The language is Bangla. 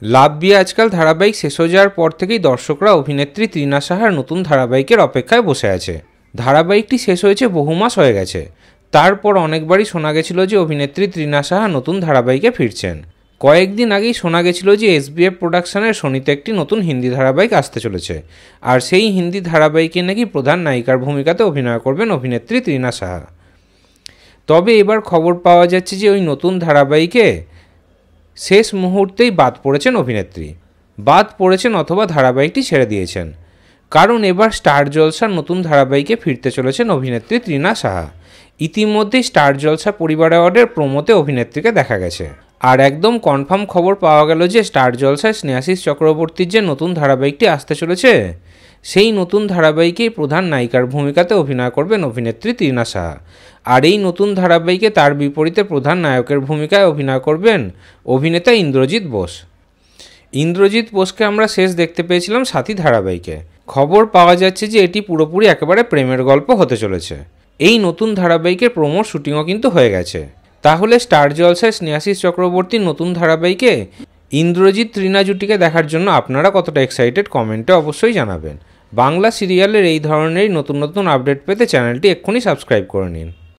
লাভ বিয়ে আজকাল ধারাবাহিক শেষ হয়ে যাওয়ার পর থেকেই দর্শকরা অভিনেত্রী তৃণা সাহার নতুন ধারাবাহিকের অপেক্ষায় বসে আছে। ধারাবাহিকটি শেষ হয়েছে বহু মাস হয়ে গেছে। তারপর অনেকবারই শোনা গেছিল যে অভিনেত্রী তৃণা সাহা নতুন ধারাবাহিকে ফিরছেন। কয়েকদিন আগেই শোনা গেছিল যে এসবিএফ প্রোডাকশনের শনিতে একটি নতুন হিন্দি ধারাবাহিক আসতে চলেছে, আর সেই হিন্দি ধারাবাহিকে নাকি প্রধান নায়িকার ভূমিকাতে অভিনয় করবেন অভিনেত্রী তৃণা সাহা। তবে এবার খবর পাওয়া যাচ্ছে যে ওই নতুন ধারাবাহিকে শেষ মুহূর্তেই বাদ পড়েছেন অভিনেত্রী। বাদ পড়েছেন অথবা ধারাবাহিকটি ছেড়ে দিয়েছেন, কারণ এবার স্টার জলসার নতুন ধারাবাহিকে ফিরতে চলেছেন অভিনেত্রী তৃণা সাহা। ইতিমধ্যেই স্টার জলসা পরিবার অ্যাওয়ার্ডের প্রোমোতে অভিনেত্রীকে দেখা গেছে। আর একদম কনফার্ম খবর পাওয়া গেল যে স্টার জলসায় স্নেহাশিস চক্রবর্তীর যে নতুন ধারাবাহিকটি আসতে চলেছে, সেই নতুন ধারাবাহিকেই প্রধান নায়িকার ভূমিকাতে অভিনয় করবেন অভিনেত্রী তৃণা সাহা। আর এই নতুন ধারাবাহিকে তার বিপরীতে প্রধান নায়কের ভূমিকায় অভিনয় করবেন অভিনেতা ইন্দ্রজিৎ বোস। ইন্দ্রজিৎ বোসকে আমরা শেষ দেখতে পেয়েছিলাম সাথী ধারাবাহিকে। খবর পাওয়া যাচ্ছে যে এটি পুরোপুরি একেবারে প্রেমের গল্প হতে চলেছে। এই নতুন ধারাবাহিকের প্রোমোর শুটিংও কিন্তু হয়ে গেছে। তাহলে স্টার জলসায় স্নেহাশিস চক্রবর্তীর নতুন ধারাবাহিকে ইন্দ্রজিৎ তৃণা জুটিকে দেখার জন্য আপনারা কতটা এক্সাইটেড কমেন্টে অবশ্যই জানাবেন। বাংলা সিরিয়ালের এই ধরনের নতুন নতুন আপডেট পেতে চ্যানেলটি এক্ষুনি সাবস্ক্রাইব করে নিন।